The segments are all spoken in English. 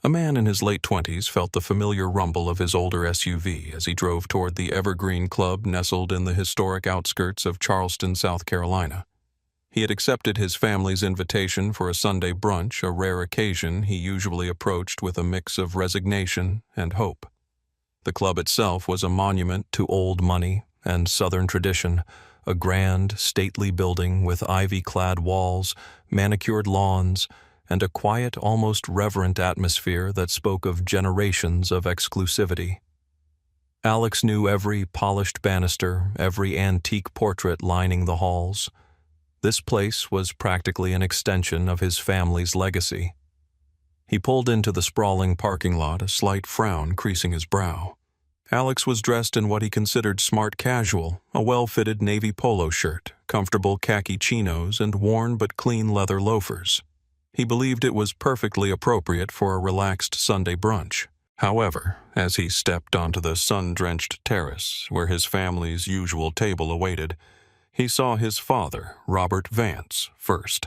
A man in his late 20s felt the familiar rumble of his older SUV as he drove toward the Evergreen Club nestled in the historic outskirts of Charleston, South Carolina. He had accepted his family's invitation for a Sunday brunch, a rare occasion he usually approached with a mix of resignation and hope. The club itself was a monument to old money and Southern tradition, a grand, stately building with ivy-clad walls, manicured lawns, and a quiet, almost reverent atmosphere that spoke of generations of exclusivity. Alex knew every polished banister, every antique portrait lining the halls. This place was practically an extension of his family's legacy. He pulled into the sprawling parking lot, a slight frown creasing his brow. Alex was dressed in what he considered smart casual, a well-fitted navy polo shirt, comfortable khaki chinos, and worn but clean leather loafers. He believed it was perfectly appropriate for a relaxed Sunday brunch. However, as he stepped onto the sun-drenched terrace where his family's usual table awaited, he saw his father, Robert Vance, first.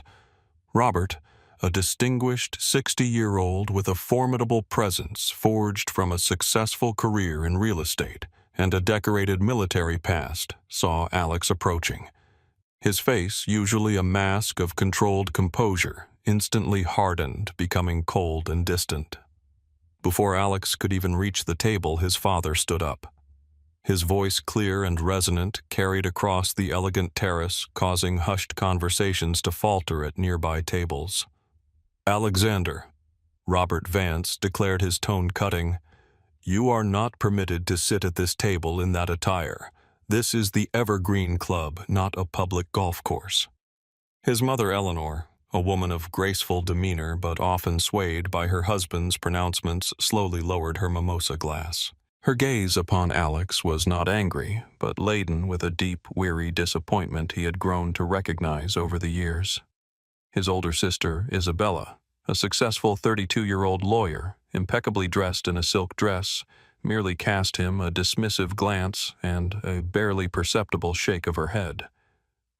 Robert, a distinguished 60-year-old with a formidable presence forged from a successful career in real estate and a decorated military past, saw Alex approaching. His face, usually a mask of controlled composure, instantly hardened, becoming cold and distant. Before Alex could even reach the table, his father stood up. His voice, clear and resonant, carried across the elegant terrace, causing hushed conversations to falter at nearby tables. "Alexander," Robert Vance declared, his tone cutting, "you are not permitted to sit at this table in that attire. This is the Evergreen Club, not a public golf course." His mother, Eleanor, a woman of graceful demeanor but often swayed by her husband's pronouncements, slowly lowered her mimosa glass. Her gaze upon Alex was not angry, but laden with a deep, weary disappointment he had grown to recognize over the years. His older sister, Isabella, a successful 32-year-old lawyer, impeccably dressed in a silk dress, merely cast him a dismissive glance and a barely perceptible shake of her head.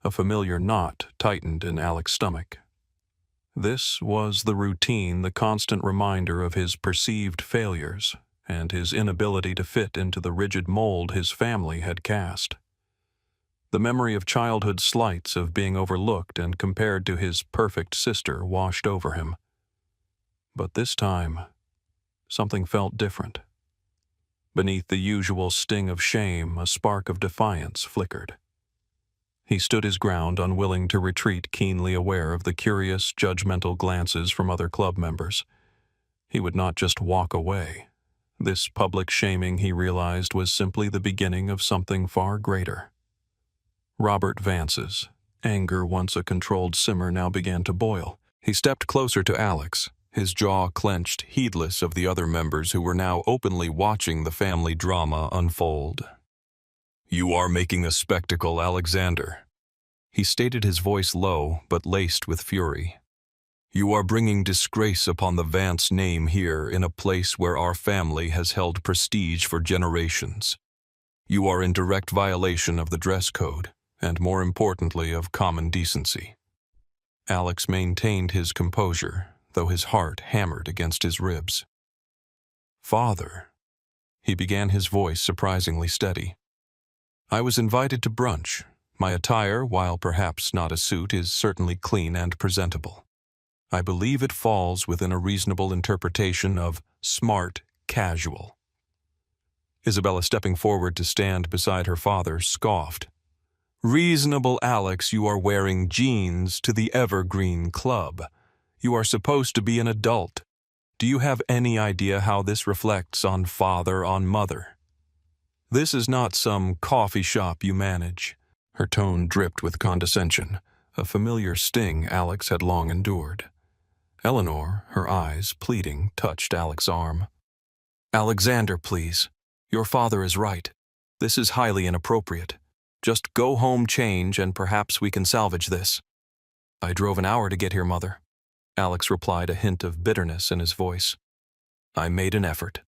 A familiar knot tightened in Alex's stomach. This was the routine, the constant reminder of his perceived failures and his inability to fit into the rigid mold his family had cast. The memory of childhood slights, of being overlooked and compared to his perfect sister, washed over him. But this time, something felt different. Beneath the usual sting of shame, a spark of defiance flickered. He stood his ground, unwilling to retreat, keenly aware of the curious, judgmental glances from other club members. He would not just walk away. This public shaming, he realized, was simply the beginning of something far greater. Robert Vance's anger, once a controlled simmer, now began to boil. He stepped closer to Alex, his jaw clenched, heedless of the other members who were now openly watching the family drama unfold. "You are making a spectacle, Alexander," he stated, his voice low but laced with fury. "You are bringing disgrace upon the Vance name here in a place where our family has held prestige for generations. You are in direct violation of the dress code, and more importantly, of common decency." Alex maintained his composure, though his heart hammered against his ribs. "Father," he began, his voice surprisingly steady, "I was invited to brunch. My attire, while perhaps not a suit, is certainly clean and presentable. I believe it falls within a reasonable interpretation of smart casual." Isabella, stepping forward to stand beside her father, scoffed. "Reasonable, Alex, you are wearing jeans to the Evergreen Club. You are supposed to be an adult. Do you have any idea how this reflects on father, on mother? This is not some coffee shop you manage." Her tone dripped with condescension, a familiar sting Alex had long endured. Eleanor, her eyes pleading, touched Alex's arm. "Alexander, please. Your father is right. This is highly inappropriate. Just go home, change, and perhaps we can salvage this." "I drove an hour to get here, Mother," Alex replied, a hint of bitterness in his voice. "I made an effort."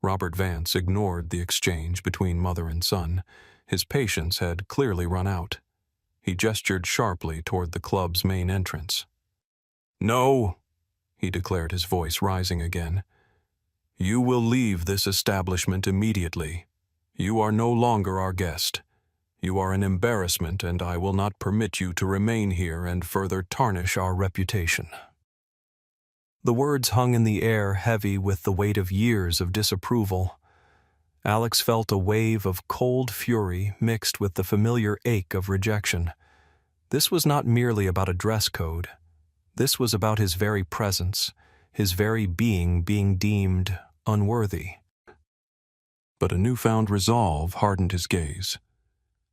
Robert Vance ignored the exchange between mother and son. His patience had clearly run out. He gestured sharply toward the club's main entrance. "No," he declared, his voice rising again. You will leave this establishment immediately. You are no longer our guest. You are an embarrassment, and I will not permit you to remain here and further tarnish our reputation." The words hung in the air, heavy with the weight of years of disapproval. Alex felt a wave of cold fury mixed with the familiar ache of rejection. This was not merely about a dress code. This was about his very presence, his very being deemed unworthy. But a newfound resolve hardened his gaze.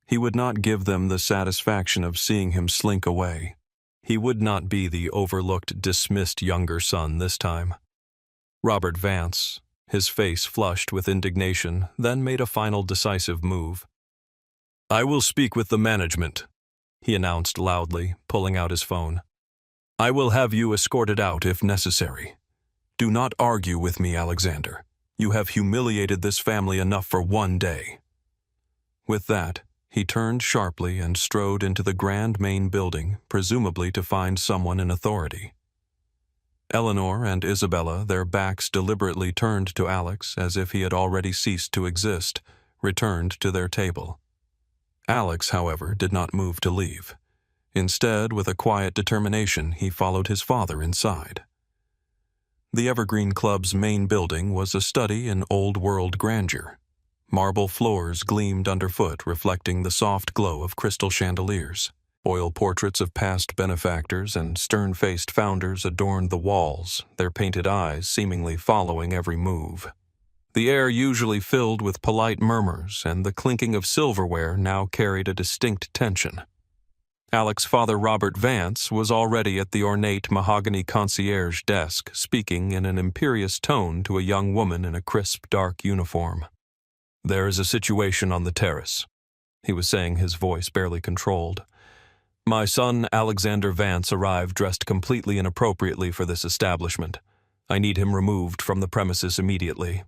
He would not give them the satisfaction of seeing him slink away. He would not be the overlooked, dismissed younger son this time. Robert Vance, his face flushed with indignation, then made a final decisive move. "I will speak with the management," he announced loudly, pulling out his phone. "I will have you escorted out if necessary. Do not argue with me, Alexander. You have humiliated this family enough for one day." With that, he turned sharply and strode into the grand main building, presumably to find someone in authority. Eleanor and Isabella, their backs deliberately turned to Alex as if he had already ceased to exist, returned to their table. Alex, however, did not move to leave. Instead, with a quiet determination, he followed his father inside. The Evergreen Club's main building was a study in old-world grandeur. Marble floors gleamed underfoot, reflecting the soft glow of crystal chandeliers. Oil portraits of past benefactors and stern-faced founders adorned the walls, their painted eyes seemingly following every move. The air, usually filled with polite murmurs, and the clinking of silverware now carried a distinct tension. Alex's father, Robert Vance, was already at the ornate mahogany concierge desk, speaking in an imperious tone to a young woman in a crisp, dark uniform. "There is a situation on the terrace," he was saying, his voice barely controlled. "My son, Alexander Vance, arrived dressed completely inappropriately for this establishment. I need him removed from the premises immediately."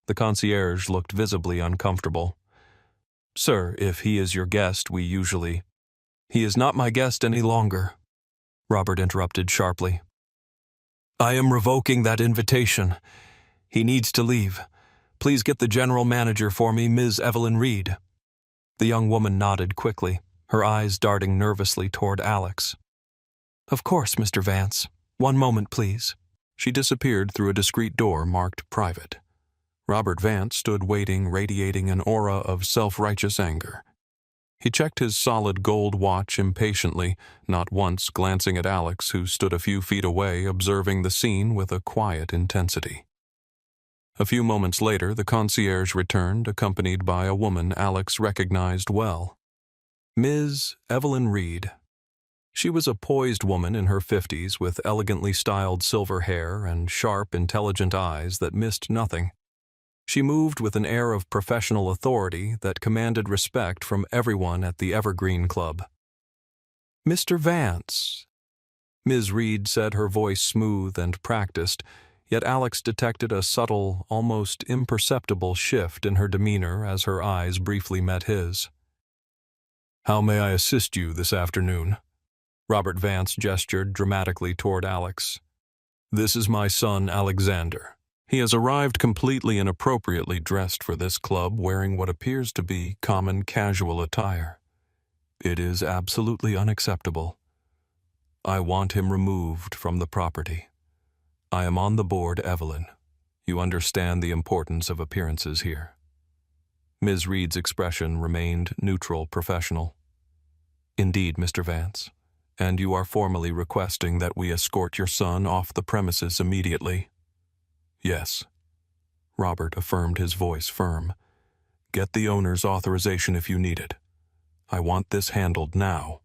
The concierge looked visibly uncomfortable. "Sir, if he is your guest, we usually—" "He is not my guest any longer," Robert interrupted sharply. "I am revoking that invitation. He needs to leave. Please get the general manager for me, Ms. Evelyn Reed." The young woman nodded quickly, her eyes darting nervously toward Alex. "Of course, Mr. Vance. One moment, please." She disappeared through a discreet door marked private. Robert Vance stood waiting, radiating an aura of self-righteous anger. He checked his solid gold watch impatiently, not once glancing at Alex, who stood a few feet away, observing the scene with a quiet intensity. A few moments later, the concierge returned, accompanied by a woman Alex recognized well. Ms. Evelyn Reed. She was a poised woman in her 50s with elegantly styled silver hair and sharp, intelligent eyes that missed nothing. She moved with an air of professional authority that commanded respect from everyone at the Evergreen Club. "Mr. Vance," Ms. Reed said, her voice smooth and practiced, yet Alex detected a subtle, almost imperceptible shift in her demeanor as her eyes briefly met his. "How may I assist you this afternoon?" Robert Vance gestured dramatically toward Alex. "This is my son, Alexander. He has arrived completely inappropriately dressed for this club, wearing what appears to be common casual attire. It is absolutely unacceptable. I want him removed from the property. I am on the board, Evelyn. You understand the importance of appearances here." Ms. Reed's expression remained neutral, professional. "Indeed, Mr. Vance. And you are formally requesting that we escort your son off the premises immediately?" "Yes," Robert affirmed, his voice firm. "Get the owner's authorization if you need it. I want this handled now."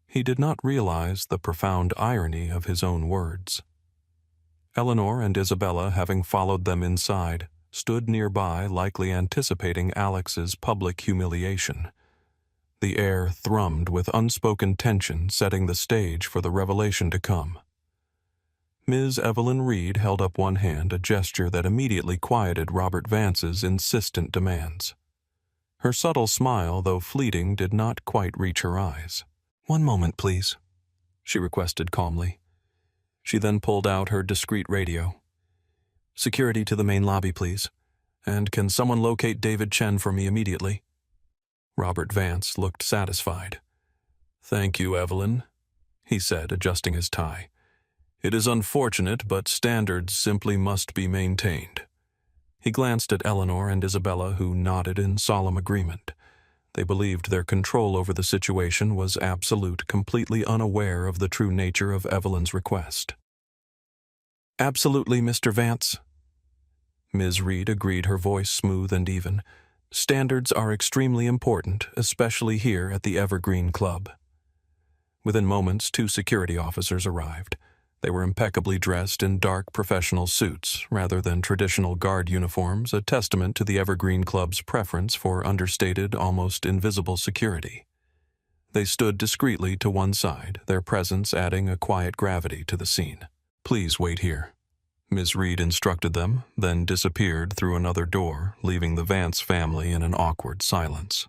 He did not realize the profound irony of his own words. Eleanor and Isabella, having followed them inside, stood nearby, likely anticipating Alex's public humiliation. The air thrummed with unspoken tension, setting the stage for the revelation to come. Ms. Evelyn Reed held up one hand, a gesture that immediately quieted Robert Vance's insistent demands. Her subtle smile, though fleeting, did not quite reach her eyes. "One moment, please," she requested calmly. She then pulled out her discreet radio. Security to the main lobby, please. And can someone locate David Chen for me immediately? Robert Vance looked satisfied. Thank you, Evelyn, he said, adjusting his tie. It is unfortunate, but standards simply must be maintained. He glanced at Eleanor and Isabella, who nodded in solemn agreement. They believed their control over the situation was absolute, completely unaware of the true nature of Evelyn's request. Absolutely, Mr. Vance. Ms. Reed agreed, her voice smooth and even. Standards are extremely important, especially here at the Evergreen Club. Within moments, 2 security officers arrived. They were impeccably dressed in dark professional suits, rather than traditional guard uniforms, a testament to the Evergreen Club's preference for understated, almost invisible security. They stood discreetly to one side, their presence adding a quiet gravity to the scene. Please wait here, Ms. Reed instructed them, then disappeared through another door, leaving the Vance family in an awkward silence.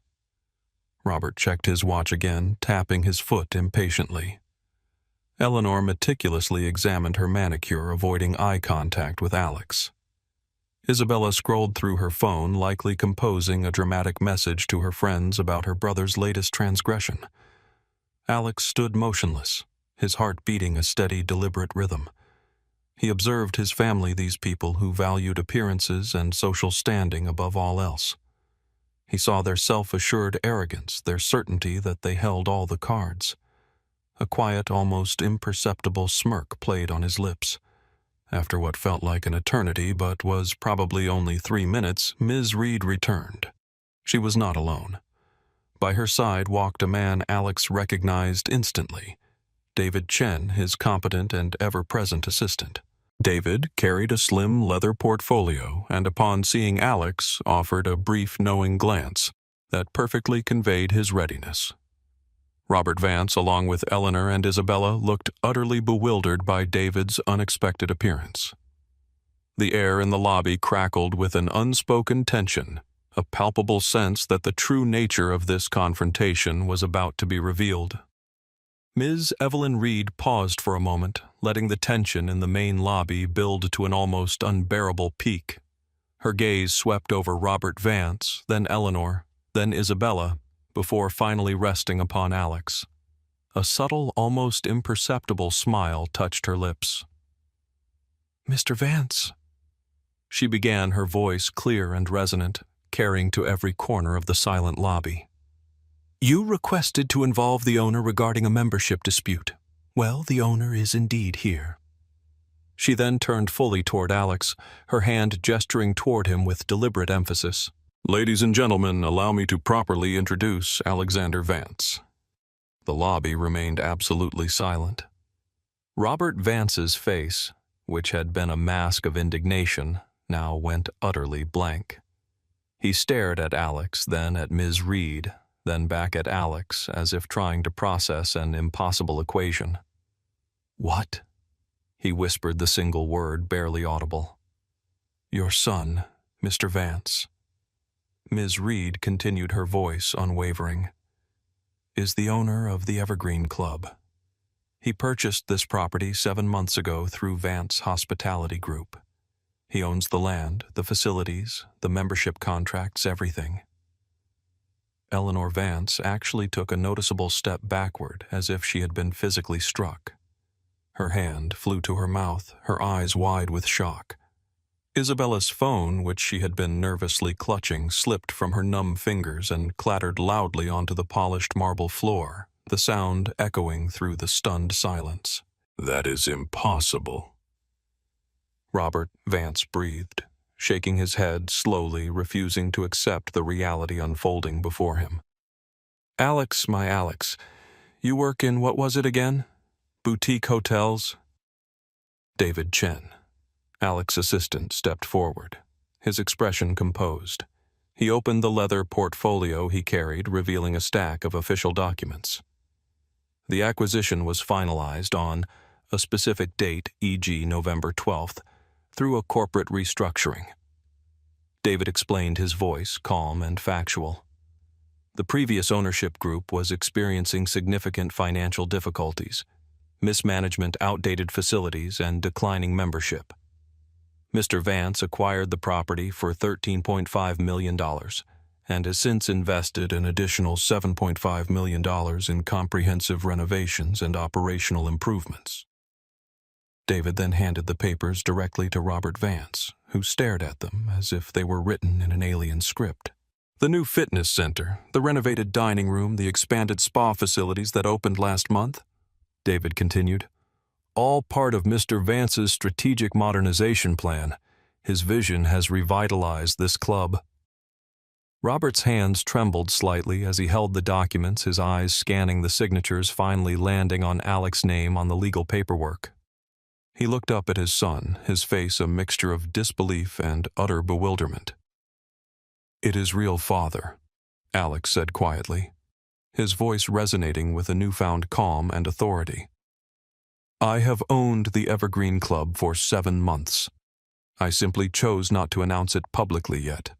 Robert checked his watch again, tapping his foot impatiently. Eleanor meticulously examined her manicure, avoiding eye contact with Alex. Isabella scrolled through her phone, likely composing a dramatic message to her friends about her brother's latest transgression. Alex stood motionless, his heart beating a steady, deliberate rhythm. He observed his family, these people who valued appearances and social standing above all else. He saw their self-assured arrogance, their certainty that they held all the cards. A quiet, almost imperceptible smirk played on his lips. After what felt like an eternity but was probably only 3 minutes, Ms. Reed returned. She was not alone. By her side walked a man Alex recognized instantly, David Chen, his competent and ever-present assistant. David carried a slim leather portfolio and, upon seeing Alex, offered a brief knowing glance that perfectly conveyed his readiness. Robert Vance, along with Eleanor and Isabella, looked utterly bewildered by David's unexpected appearance. The air in the lobby crackled with an unspoken tension, a palpable sense that the true nature of this confrontation was about to be revealed. Ms. Evelyn Reed paused for a moment, letting the tension in the main lobby build to an almost unbearable peak. Her gaze swept over Robert Vance, then Eleanor, then Isabella, before finally resting upon Alex. A subtle, almost imperceptible smile touched her lips. Mr. Vance, she began, her voice clear and resonant, carrying to every corner of the silent lobby. You requested to involve the owner regarding a membership dispute. Well, the owner is indeed here. She then turned fully toward Alex, her hand gesturing toward him with deliberate emphasis. Ladies and gentlemen, allow me to properly introduce Alexander Vance. The lobby remained absolutely silent. Robert Vance's face, which had been a mask of indignation, now went utterly blank. He stared at Alex, then at Ms. Reed, then back at Alex, as if trying to process an impossible equation. What? He whispered the single word, barely audible. Your son, Mr. Vance. Ms. Reed continued, her voice unwavering, is the owner of the Evergreen Club. He purchased this property 7 months ago through Vance Hospitality Group. He owns the land, the facilities, the membership contracts, everything. Eleanor Vance actually took a noticeable step backward, as if she had been physically struck. Her hand flew to her mouth, her eyes wide with shock. Isabella's phone, which she had been nervously clutching, slipped from her numb fingers and clattered loudly onto the polished marble floor, the sound echoing through the stunned silence. That is impossible. Robert Vance breathed, shaking his head slowly, refusing to accept the reality unfolding before him. Alex, my Alex, you work in what was it again? Boutique hotels? David Chen. Alex's assistant stepped forward, his expression composed. He opened the leather portfolio he carried, revealing a stack of official documents. The acquisition was finalized on a specific date, e.g. November 12th, through a corporate restructuring. David explained, his voice calm and factual. The previous ownership group was experiencing significant financial difficulties, mismanagement, outdated facilities, and declining membership. Mr. Vance acquired the property for $13.5 million and has since invested an additional $7.5 million in comprehensive renovations and operational improvements. David then handed the papers directly to Robert Vance, who stared at them as if they were written in an alien script. The new fitness center, the renovated dining room, the expanded spa facilities that opened last month, David continued, all part of Mr. Vance's strategic modernization plan. His vision has revitalized this club. Robert's hands trembled slightly as he held the documents, his eyes scanning the signatures, finally landing on Alex's name on the legal paperwork. He looked up at his son, his face a mixture of disbelief and utter bewilderment. "It is real, Father," Alex said quietly, his voice resonating with a newfound calm and authority. "I have owned the Evergreen Club for 7 months. I simply chose not to announce it publicly yet."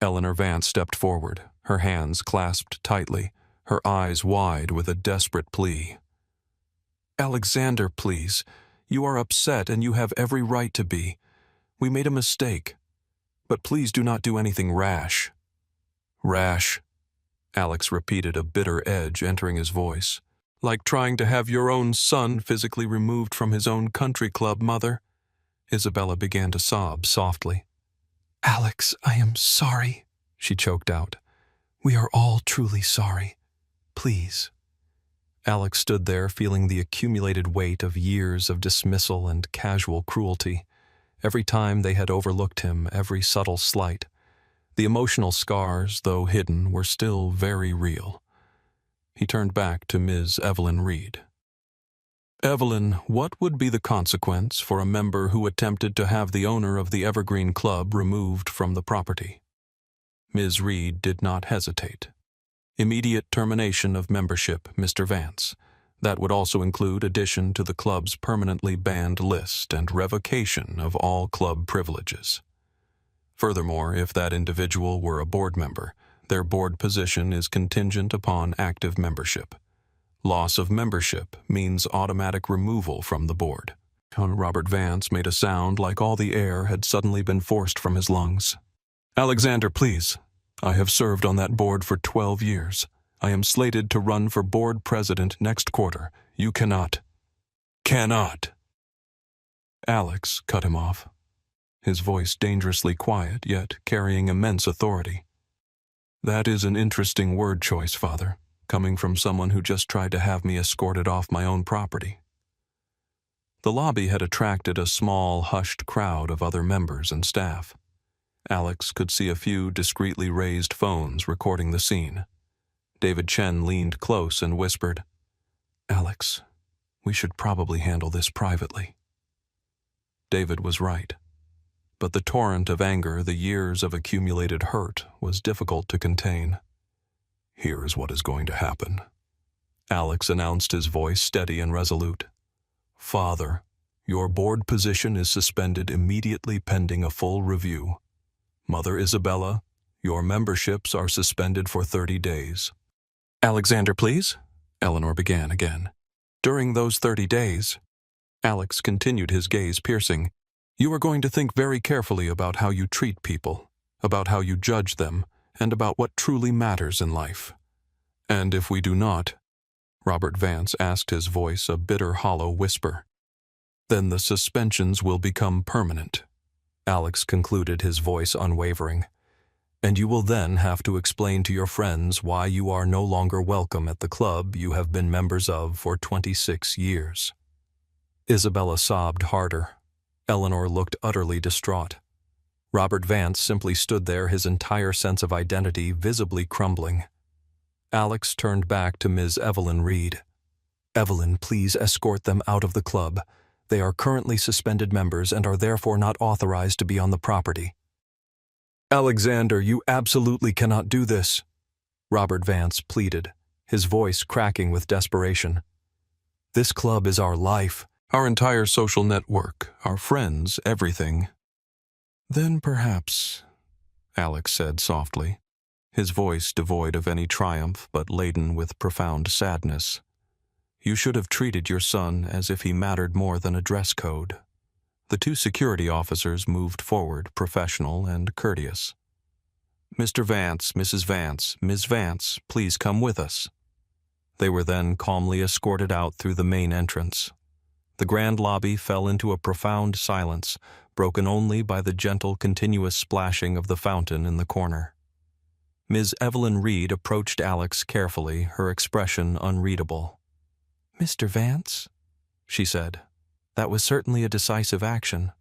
Eleanor Vance stepped forward, her hands clasped tightly, her eyes wide with a desperate plea. "Alexander, please. You are upset and you have every right to be. We made a mistake. But please do not do anything rash." "Rash?" Alex repeated, a bitter edge entering his voice. "Like trying to have your own son physically removed from his own country club, Mother." Isabella began to sob softly. "Alex, I am sorry," she choked out. "We are all truly sorry. Please." Alex stood there feeling the accumulated weight of years of dismissal and casual cruelty. Every time they had overlooked him, every subtle slight. The emotional scars, though hidden, were still very real. He turned back to Ms. Evelyn Reed. "Evelyn, what would be the consequence for a member who attempted to have the owner of the Evergreen Club removed from the property?" Ms. Reed did not hesitate. "Immediate termination of membership, Mr. Vance. That would also include addition to the club's permanently banned list and revocation of all club privileges. Furthermore, if that individual were a board member, their board position is contingent upon active membership. Loss of membership means automatic removal from the board." Robert Vance made a sound like all the air had suddenly been forced from his lungs. "Alexander, please. I have served on that board for 12 years. I am slated to run for board president next quarter. You cannot." "Cannot." Alex cut him off, his voice dangerously quiet, yet carrying immense authority. "That is an interesting word choice, Father, coming from someone who just tried to have me escorted off my own property." The lobby had attracted a small, hushed crowd of other members and staff. Alex could see a few discreetly raised phones recording the scene. David Chen leaned close and whispered, "Alex, we should probably handle this privately." David was right. But the torrent of anger, the years of accumulated hurt, was difficult to contain. "Here is what is going to happen," Alex announced, his voice steady and resolute. "Father, your board position is suspended immediately pending a full review. Mother Isabella, your memberships are suspended for 30 days. "Alexander, please," Eleanor began again. "During those 30 days," Alex continued, his gaze piercing, "you are going to think very carefully about how you treat people, about how you judge them, and about what truly matters in life. And if we do not," Robert Vance asked, his voice a bitter, hollow whisper, "then the suspensions will become permanent," Alex concluded, his voice unwavering. "And you will then have to explain to your friends why you are no longer welcome at the club you have been members of for 26 years. Isabella sobbed harder. Eleanor looked utterly distraught. Robert Vance simply stood there, his entire sense of identity visibly crumbling. Alex turned back to Ms. Evelyn Reed. "Evelyn, please escort them out of the club. They are currently suspended members and are therefore not authorized to be on the property." "Alexander, you absolutely cannot do this," Robert Vance pleaded, his voice cracking with desperation. "This club is our life, our entire social network, our friends, everything." "Then perhaps," Alex said softly, his voice devoid of any triumph but laden with profound sadness, "you should have treated your son as if he mattered more than a dress code. The two security officers moved forward, professional and courteous. "Mr. Vance, Mrs. Vance, Ms. Vance, please come with us." They were then calmly escorted out through the main entrance. The grand lobby fell into a profound silence, broken only by the gentle, continuous splashing of the fountain in the corner. Ms. Evelyn Reed approached Alex carefully, her expression unreadable. "Mr. Vance," she said, "that was certainly a decisive action."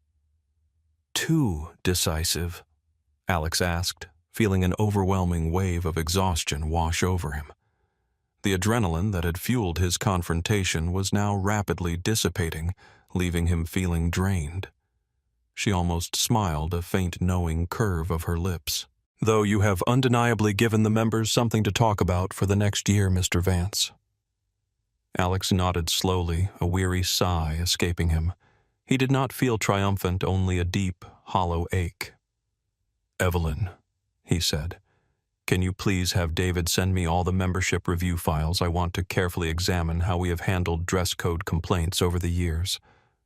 "Too decisive?" Alex asked, feeling an overwhelming wave of exhaustion wash over him. The adrenaline that had fueled his confrontation was now rapidly dissipating, leaving him feeling drained. She almost smiled, a faint knowing curve of her lips. "Though you have undeniably given the members something to talk about for the next year, Mr. Vance." Alex nodded slowly, a weary sigh escaping him. He did not feel triumphant, only a deep, hollow ache. "Evelyn," he said, "can you please have David send me all the membership review files? I want to carefully examine how we have handled dress code complaints over the years.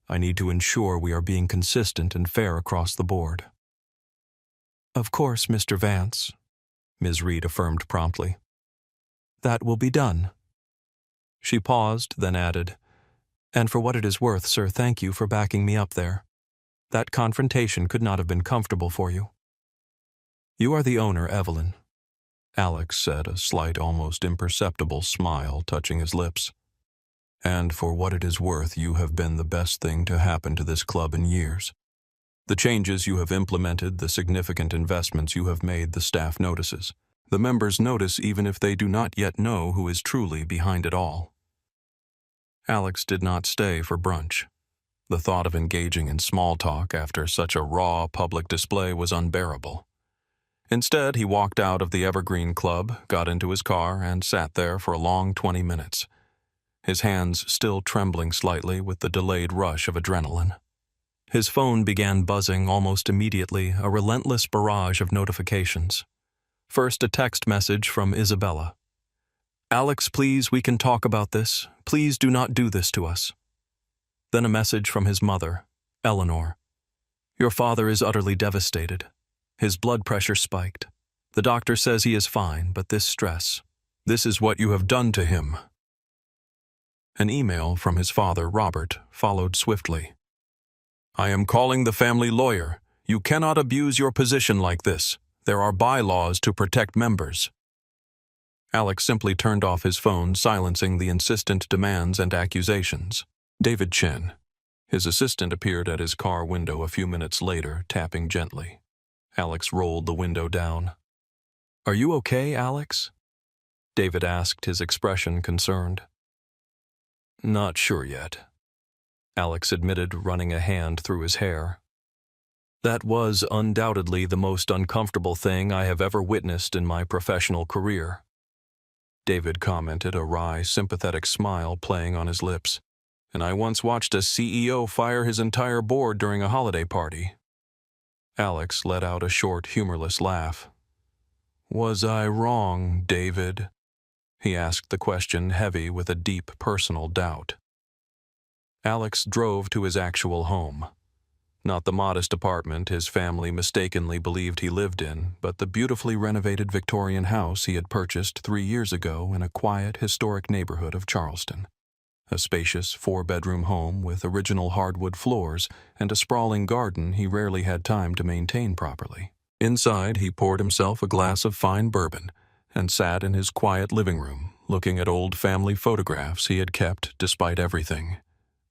I need to ensure we are being consistent and fair across the board." "Of course, Mr. Vance," Ms. Reed affirmed promptly. "That will be done." She paused, then added, "And for what it is worth, sir, thank you for backing me up there. That confrontation could not have been comfortable for you." "You are the owner, Evelyn," Alex said, a slight, almost imperceptible smile touching his lips. "And for what it is worth, you have been the best thing to happen to this club in years. The changes you have implemented, the significant investments you have made, the staff notices. The members notice even if they do not yet know who is truly behind it all." Alex did not stay for brunch. The thought of engaging in small talk after such a raw public display was unbearable. Instead, he walked out of the Evergreen Club, got into his car, and sat there for a long 20 minutes, his hands still trembling slightly with the delayed rush of adrenaline. His phone began buzzing almost immediately, a relentless barrage of notifications. First, a text message from Isabella. "Alex, please, we can talk about this. Please do not do this to us." Then a message from his mother, Eleanor. "Your father is utterly devastated. His blood pressure spiked. The doctor says he is fine, but this stress. This is what you have done to him." An email from his father, Robert, followed swiftly. "I am calling the family lawyer. You cannot abuse your position like this. There are bylaws to protect members." Alex simply turned off his phone, silencing the insistent demands and accusations. David Chen. His assistant appeared at his car window a few minutes later, tapping gently. Alex rolled the window down. "Are you okay, Alex?" David asked, his expression concerned. "Not sure yet," Alex admitted, running a hand through his hair. "That was undoubtedly the most uncomfortable thing I have ever witnessed in my professional career," David commented, a wry, sympathetic smile playing on his lips. "And I once watched a CEO fire his entire board during a holiday party." Alex let out a short, humorless laugh. "Was I wrong, David?" He asked the question, heavy with a deep personal doubt. Alex drove to his actual home. Not the modest apartment his family mistakenly believed he lived in, but the beautifully renovated Victorian house he had purchased 3 years ago in a quiet, historic neighborhood of Charleston. A spacious 4-bedroom home with original hardwood floors and a sprawling garden he rarely had time to maintain properly. Inside, he poured himself a glass of fine bourbon and sat in his quiet living room, looking at old family photographs he had kept despite everything.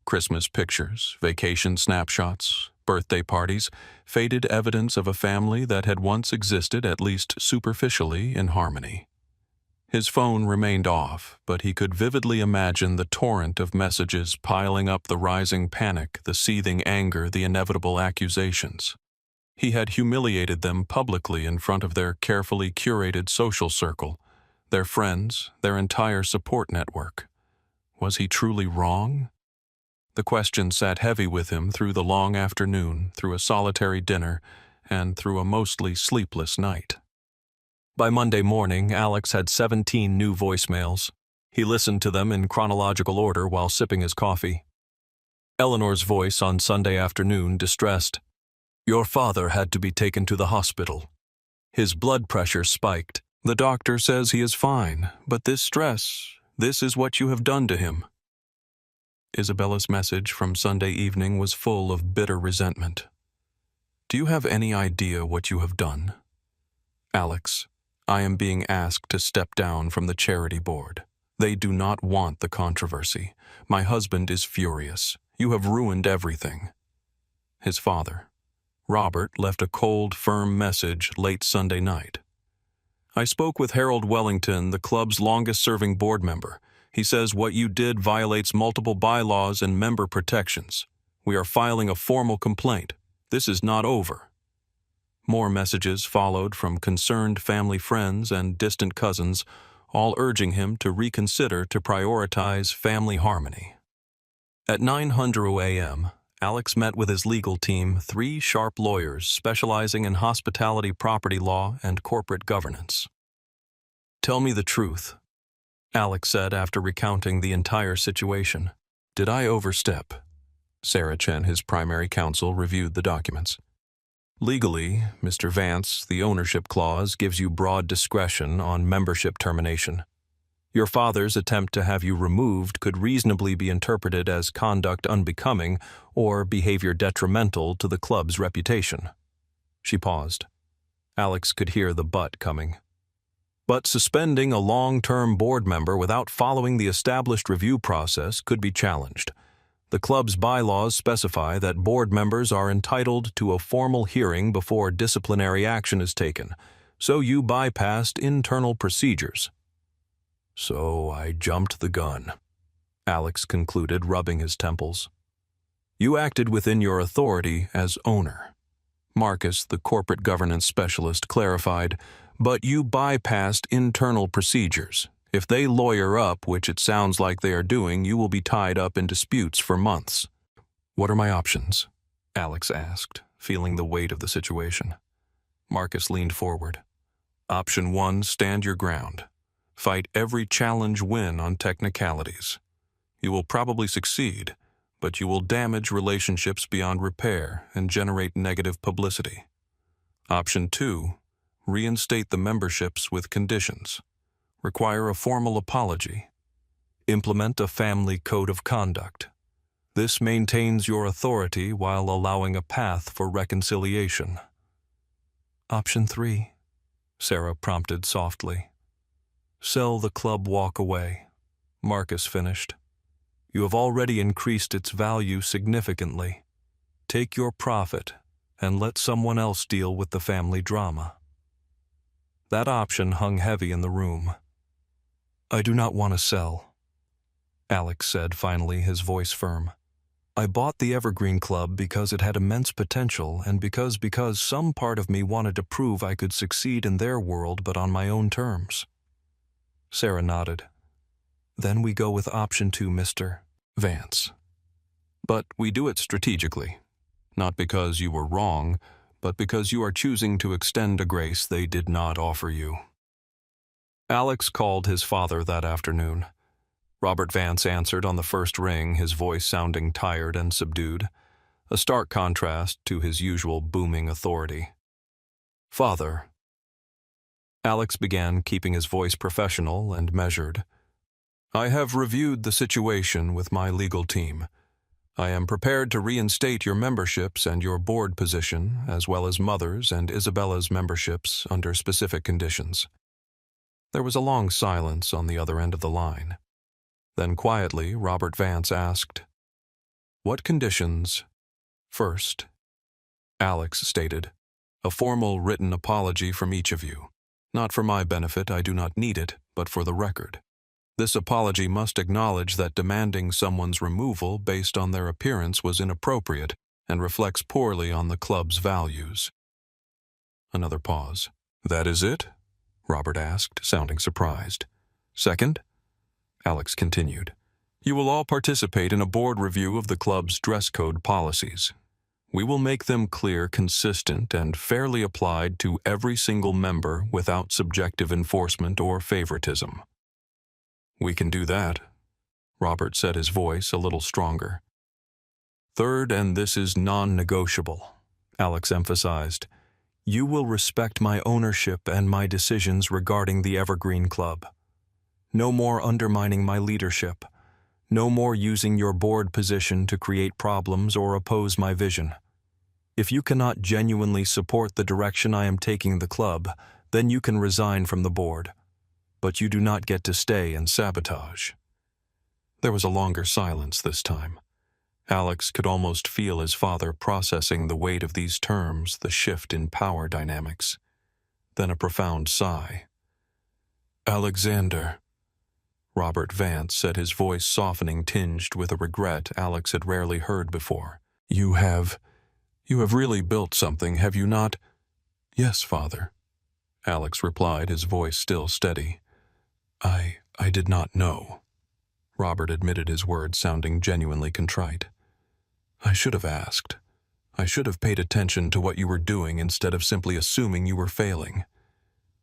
Christmas pictures, vacation snapshots, birthday parties, faded evidence of a family that had once existed, at least superficially, in harmony. His phone remained off, but he could vividly imagine the torrent of messages piling up, the rising panic, the seething anger, the inevitable accusations. He had humiliated them publicly in front of their carefully curated social circle, their friends, their entire support network. Was he truly wrong? The question sat heavy with him through the long afternoon, through a solitary dinner, and through a mostly sleepless night. By Monday morning, Alex had 17 new voicemails. He listened to them in chronological order while sipping his coffee. Eleanor's voice on Sunday afternoon, distressed. "Your father had to be taken to the hospital. His blood pressure spiked. The doctor says he is fine, but this stress, this is what you have done to him." Isabella's message from Sunday evening was full of bitter resentment. "Do you have any idea what you have done? Alex, I am being asked to step down from the charity board. They do not want the controversy. My husband is furious. You have ruined everything." His father, Robert, left a cold, firm message late Sunday night. "I spoke with Harold Wellington, the club's longest-serving board member. He says what you did violates multiple bylaws and member protections. We are filing a formal complaint. This is not over." More messages followed from concerned family friends and distant cousins, all urging him to reconsider to prioritize family harmony. At 9:00 a.m., Alex met with his legal team, 3 sharp lawyers specializing in hospitality property law and corporate governance. "Tell me the truth," Alex said after recounting the entire situation. "Did I overstep?" Sarah Chen, his primary counsel, reviewed the documents. "Legally, Mr. Vance, the ownership clause gives you broad discretion on membership termination. Your father's attempt to have you removed could reasonably be interpreted as conduct unbecoming or behavior detrimental to the club's reputation." She paused. Alex could hear the but coming. "But suspending a long-term board member without following the established review process could be challenged. The club's bylaws specify that board members are entitled to a formal hearing before disciplinary action is taken, so you bypassed internal procedures." "So I jumped the gun," Alex concluded, rubbing his temples. "You acted within your authority as owner," Marcus, the corporate governance specialist, clarified, "but you bypassed internal procedures. If they lawyer up, which it sounds like they are doing, you will be tied up in disputes for months." "What are my options?" Alex asked, feeling the weight of the situation. Marcus leaned forward. "Option 1, stand your ground. Fight every challenge win on technicalities. You will probably succeed, but you will damage relationships beyond repair and generate negative publicity. Option 2, reinstate the memberships with conditions. Require a formal apology. Implement a family code of conduct. This maintains your authority while allowing a path for reconciliation." "Option 3, Sarah prompted softly. "Sell the club, walk away," Marcus finished. "You have already increased its value significantly. Take your profit and let someone else deal with the family drama." That option hung heavy in the room. "I do not want to sell," Alex said finally, his voice firm. "I bought the Evergreen Club because it had immense potential and because some part of me wanted to prove I could succeed in their world but on my own terms." Sarah nodded. "Then we go with option 2, Mr. Vance. But we do it strategically, not because you were wrong, but because you are choosing to extend a grace they did not offer you." Alex called his father that afternoon. Robert Vance answered on the first ring, his voice sounding tired and subdued, a stark contrast to his usual booming authority. "Father," Alex began, keeping his voice professional and measured, "I have reviewed the situation with my legal team. I am prepared to reinstate your memberships and your board position, as well as Mother's and Isabella's memberships under specific conditions." There was a long silence on the other end of the line. Then quietly, Robert Vance asked, "What conditions?" "First," Alex stated, "a formal written apology from each of you. Not for my benefit, I do not need it, but for the record. This apology must acknowledge that demanding someone's removal based on their appearance was inappropriate and reflects poorly on the club's values." Another pause. "That is it?" Robert asked, sounding surprised. "Second," Alex continued, "you will all participate in a board review of the club's dress code policies. We will make them clear, consistent, and fairly applied to every single member without subjective enforcement or favoritism." "We can do that," Robert said, his voice a little stronger. Third, and this is non-negotiable, Alex emphasized. You will respect my ownership and my decisions regarding the Evergreen Club. No more undermining my leadership. No more using your board position to create problems or oppose my vision. If you cannot genuinely support the direction I am taking the club, then you can resign from the board. But you do not get to stay and sabotage. There was a longer silence this time. Alex could almost feel his father processing the weight of these terms, the shift in power dynamics. Then a profound sigh. Alexander, Robert Vance said, his voice softening, tinged with a regret Alex had rarely heard before. You have really built something, have you not? Yes, father, Alex replied, his voice still steady. I did not know. Robert admitted, his words sounding genuinely contrite. I should have asked. I should have paid attention to what you were doing instead of simply assuming you were failing.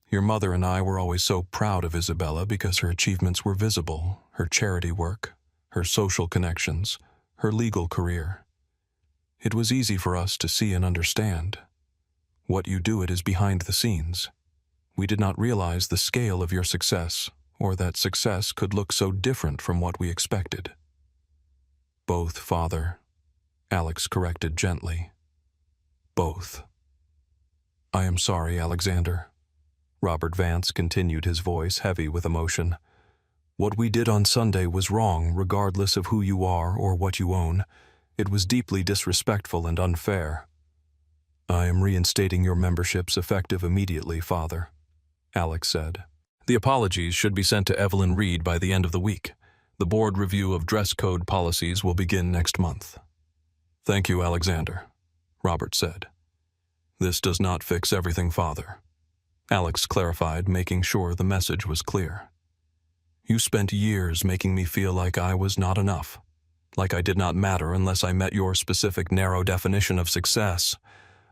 Your mother and I were always so proud of Isabella because her achievements were visible, her charity work, her social connections, her legal career. It was easy for us to see and understand. What you do, it is behind the scenes. We did not realize the scale of your success, or that success could look so different from what we expected. Both, father, Alex corrected gently. Both. I am sorry, Alexander. Robert Vance continued, his voice heavy with emotion. What we did on Sunday was wrong, regardless of who you are or what you own. It was deeply disrespectful and unfair. I am reinstating your memberships effective immediately, father, Alex said. The apologies should be sent to Evelyn Reed by the end of the week. The board review of dress code policies will begin next month. Thank you, Alexander, Robert said. This does not fix everything, father, Alex clarified, making sure the message was clear. You spent years making me feel like I was not enough, like I did not matter unless I met your specific narrow definition of success.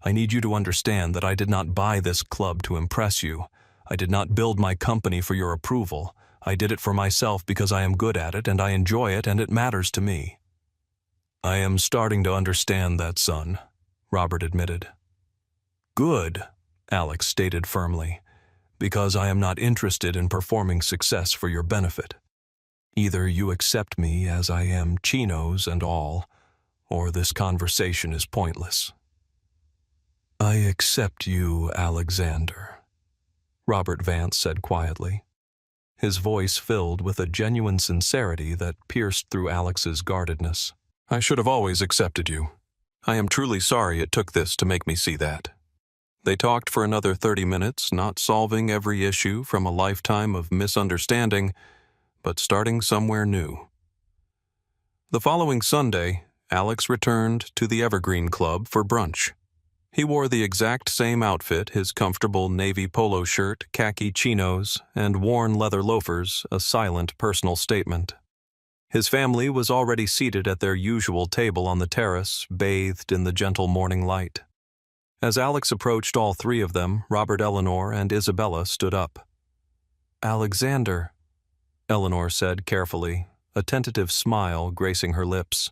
I need you to understand that I did not buy this club to impress you. I did not build my company for your approval. I did it for myself because I am good at it and I enjoy it and it matters to me. I am starting to understand that, son, Robert admitted. Good, Alex stated firmly, because I am not interested in performing success for your benefit. Either you accept me as I am, chinos and all, or this conversation is pointless. I accept you, Alexander, Robert Vance said quietly. His voice filled with a genuine sincerity that pierced through Alex's guardedness. I should have always accepted you. I am truly sorry it took this to make me see that. They talked for another 30 minutes, not solving every issue from a lifetime of misunderstanding, but starting somewhere new. The following Sunday, Alex returned to the Evergreen Club for brunch. He wore the exact same outfit, his comfortable navy polo shirt, khaki chinos, and worn leather loafers, a silent personal statement. His family was already seated at their usual table on the terrace, bathed in the gentle morning light. As Alex approached all three of them, Robert, Eleanor, and Isabella stood up. Alexander, Eleanor said carefully, a tentative smile gracing her lips.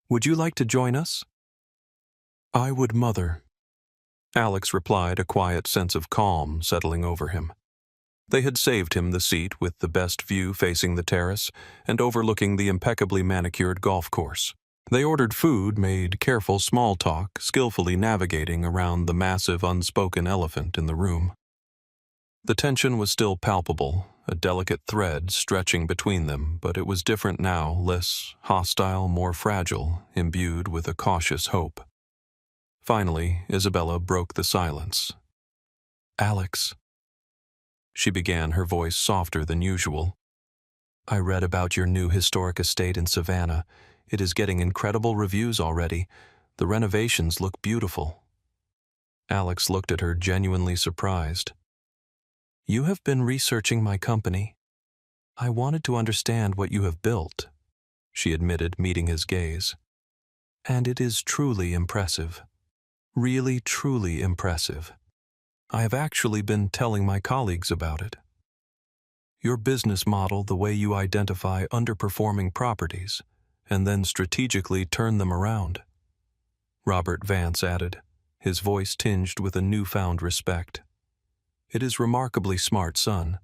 Would you like to join us? I would, mother, Alex replied, a quiet sense of calm settling over him. They had saved him the seat with the best view facing the terrace and overlooking the impeccably manicured golf course. They ordered food, made careful small talk, skillfully navigating around the massive unspoken elephant in the room. The tension was still palpable, a delicate thread stretching between them, but it was different now, less hostile, more fragile, imbued with a cautious hope. Finally, Isabella broke the silence. Alex, she began, her voice softer than usual. I read about your new historic estate in Savannah. It is getting incredible reviews already. The renovations look beautiful. Alex looked at her, genuinely surprised. You have been researching my company. I wanted to understand what you have built, she admitted, meeting his gaze. And it is truly impressive. Really, truly impressive. I have actually been telling my colleagues about it. Your business model, the way you identify underperforming properties, and then strategically turn them around. Robert Vance added, his voice tinged with a newfound respect. It is remarkably smart, son.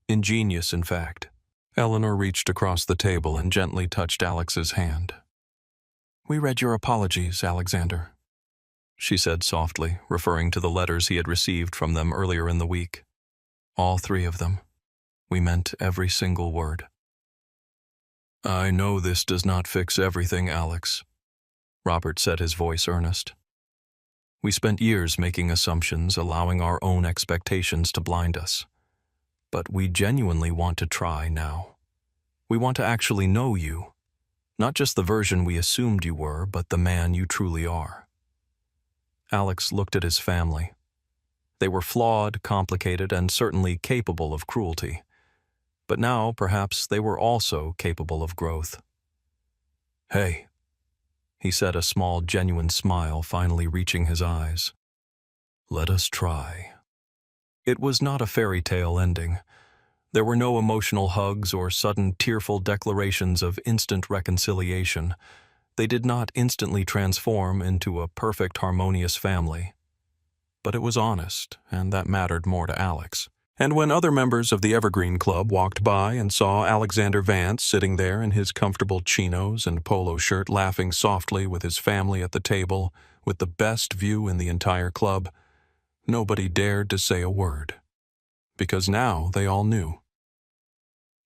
Ingenious, in fact. Eleanor reached across the table and gently touched Alex's hand. We read your apologies, Alexander, she said softly, referring to the letters he had received from them earlier in the week. All 3 of them. We meant every single word. I know this does not fix everything, Alex, Robert said, his voice earnest. We spent years making assumptions, allowing our own expectations to blind us. But we genuinely want to try now. We want to actually know you, not just the version we assumed you were, but the man you truly are. Alex looked at his family. They were flawed, complicated, and certainly capable of cruelty. But now, perhaps, they were also capable of growth. Hey, he said, a small, genuine smile finally reaching his eyes. Let us try. It was not a fairy tale ending. There were no emotional hugs or sudden tearful declarations of instant reconciliation. They did not instantly transform into a perfect, harmonious family. But it was honest, and that mattered more to Alex. And when other members of the Evergreen Club walked by and saw Alexander Vance sitting there in his comfortable chinos and polo shirt laughing softly with his family at the table with the best view in the entire club, nobody dared to say a word. Because now they all knew.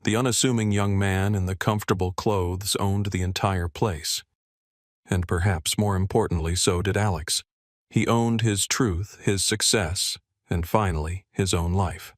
The unassuming young man in the comfortable clothes owned the entire place. And perhaps more importantly, so did Alex. He owned his truth, his success, and finally, his own life.